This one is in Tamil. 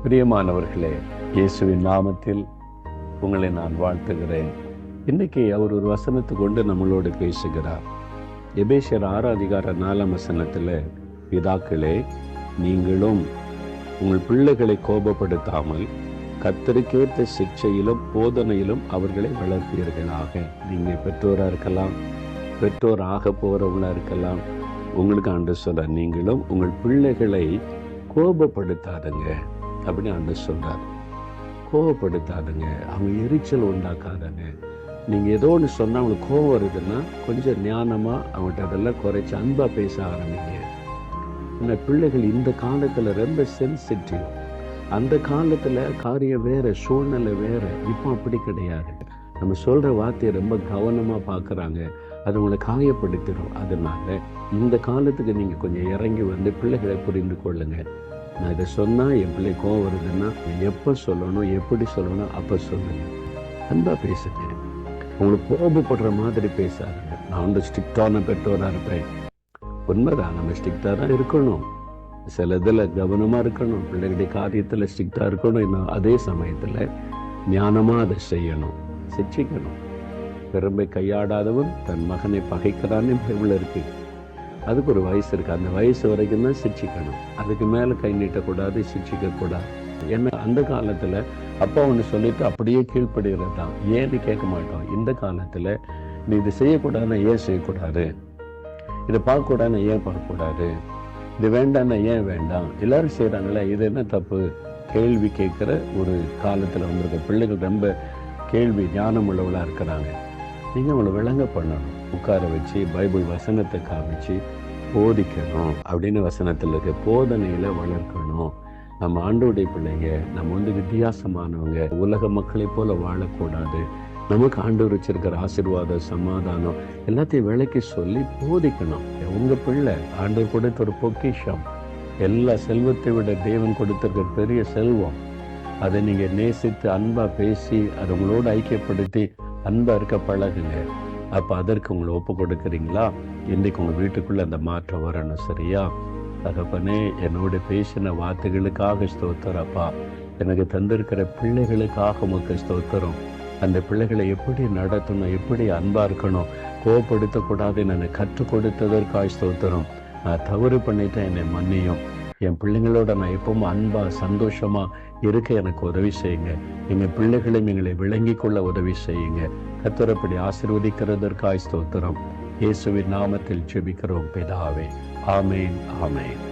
பிரியமானவர்களே, இயேசுவின் நாமத்தில் உங்களை நான் வாழ்த்துகிறேன். இன்னைக்கு அவர் ஒரு வசனத்தை கொண்டு நம்மளோடு பேசுகிறார். எபேசியர் 6:4 பிதாக்களே, நீங்களும் உங்கள் பிள்ளைகளை கோபப்படுத்தாமல் கர்த்தருக்கேற்ற சிக்ஷையிலும் போதனையிலும் அவர்களை வளர்ப்பீர்களாக. நீங்கள் பெற்றோராக இருக்கலாம், பெற்றோர் ஆக போகிறவங்களா இருக்கலாம். உங்களுக்கு ஆண்டவர் சொல்றார், நீங்களும் உங்கள் பிள்ளைகளை கோபப்படுத்தாதுங்க அப்படின்னு ஆண்டவர் சொல்றார். கோபப்படுத்தாதுங்க, அவங்க எரிச்சல் உண்டாக்காதுங்க. நீங்கள் ஏதோ ஒன்று சொன்னால் அவங்களுக்கு கோபம் வருதுன்னா கொஞ்சம் ஞானமாக அவங்கள்ட்ட அதெல்லாம் குறைச்சி அன்பாக பேச ஆரம்பிங்க. ஏன்னா பிள்ளைகள் இந்த காலத்தில் ரொம்ப சென்சிட்டிவ். அந்த காலத்தில் காரியம் வேறு, சூழ்நிலை வேறு. இப்போ அப்படி கிடையாது. நம்ம சொல்கிற வார்த்தையை ரொம்ப கவனமாக பார்க்குறாங்க. அது உங்களை காயப்படுத்திடும். அதனால இந்த காலத்துக்கு நீங்கள் கொஞ்சம் இறங்கி வந்து பிள்ளைகளை புரிந்து கொள்ளுங்க. நான் இதை சொன்னால் என் பிள்ளை கோவம் வருதுன்னா எப்போ சொல்லணும், எப்படி சொல்லணும், அப்போ சொல்லுங்க. அன்பாக பேசுங்க. உங்களுக்கு கோபப்படுற மாதிரி பேசாதுங்க. நான் வந்து ஸ்ட்ரிக்டான பெற்றோராக இருப்பேன். உண்மைதான், நம்ம ஸ்ட்ரிக்டாக தான் இருக்கணும். சில இதில் கவனமாக இருக்கணும், பிள்ளைகளுடைய காரியத்தில் ஸ்ட்ரிக்டாக இருக்கணும். இன்னும் அதே சமயத்தில் ஞானமாக அதை செய்யணும், சிக்ஷிக்கணும். பெருமை கையாடாதவன் தன் மகனை பகைக்கிறான்னு பைபிள் இருக்கு. அதுக்கு ஒரு வயசு இருக்குது. அந்த வயசு வரைக்கும் தான் சிக்ஷிக்கணும். அதுக்கு மேலே கை நீட்டக்கூடாது, சிக்ஷிக்கக்கூடாது. ஏன்னா அந்த காலத்தில் அப்பா ஒன்று சொல்லிட்டு அப்படியே கீழ்ப்படுகிறது தான். ஏன்னு கேட்க மாட்டோம். இந்த காலத்தில் நீ இது செய்யக்கூடாதுன்னா ஏன் செய்யக்கூடாது, இதை பார்க்கக்கூடாதுன்னா ஏன் பார்க்கக்கூடாது, இது வேண்டாம்னா ஏன் வேண்டாம், எல்லாரும் செய்கிறாங்களே இது என்ன தப்பு, கேள்வி கேட்குற ஒரு காலத்தில் வந்திருக்க பிள்ளைகள் ரொம்ப கேள்வி ஞானம் உள்ளவளாக இருக்கிறாங்க. நீங்கள் அவளை விளங்க பண்ணணும். உட்கார வச்சு பைபிள் வசனத்தை காமிச்சு போதிக்கணும். அப்படின்னு வசனத்தில் இருக்க போதனையில் வளர்க்கணும். நம்ம ஆண்டவருடைய பிள்ளைங்க, நம்ம வந்து வித்தியாசமானவங்க. உலக மக்களை போல வாழக்கூடாது. நமக்கு ஆண்டவர் வச்சிருக்கிற ஆசீர்வாதம், சமாதானம் எல்லாத்தையும் விளக்கி சொல்லி போதிக்கணும். உங்கள் பிள்ளை ஆண்டவர் கொடுத்த ஒரு பொக்கிஷம். எல்லா செல்வத்தை விட தேவன் கொடுத்திருக்கிற பெரிய செல்வம். அதை நீங்கள் நேசித்து அன்பாக பேசி அதை உங்களோட ஐக்கியப்படுத்தி அன்பாக இருக்க பழகுங்க. அப்போ அதற்கு உங்களை ஒப்பு கொடுக்குறீங்களா? இன்றைக்கு உங்கள் வீட்டுக்குள்ளே அந்த மாற்றம் வரணும். சரியா? தகப்பனே, என்னோட பேசின வார்த்தைகளுக்காக ஸ்தோத்திரப்பா. எனக்கு தந்திருக்கிற பிள்ளைகளுக்காக உமக்கு ஸ்தோத்திரம். அந்த பிள்ளைகளை எப்படி நடத்தணும், எப்படி அன்பாக இருக்கணும், கோபப்படுத்தக்கூடாது நான் கற்றுக் கொடுத்ததற்காக ஸ்தோத்திரம். நான் தவறு பண்ணிட்டேன், என்னை மன்னியும். என் பிள்ளைங்களோட நான் எப்பவும் அன்பாக சந்தோஷமாக இருக்க எனக்கு உதவி செய்யுங்க. எங்கள் பிள்ளைகளையும் எங்களை விளங்கி கொள்ள உதவி செய்யுங்க. கர்த்தரப்படி ஆசீர்வதிக்கிறதற்காய் ஸ்தோத்திரம். இயேசுவின் நாமத்தில் ஜெபிக்கிறோம் பிதாவே. ஆமேன், ஆமேன்.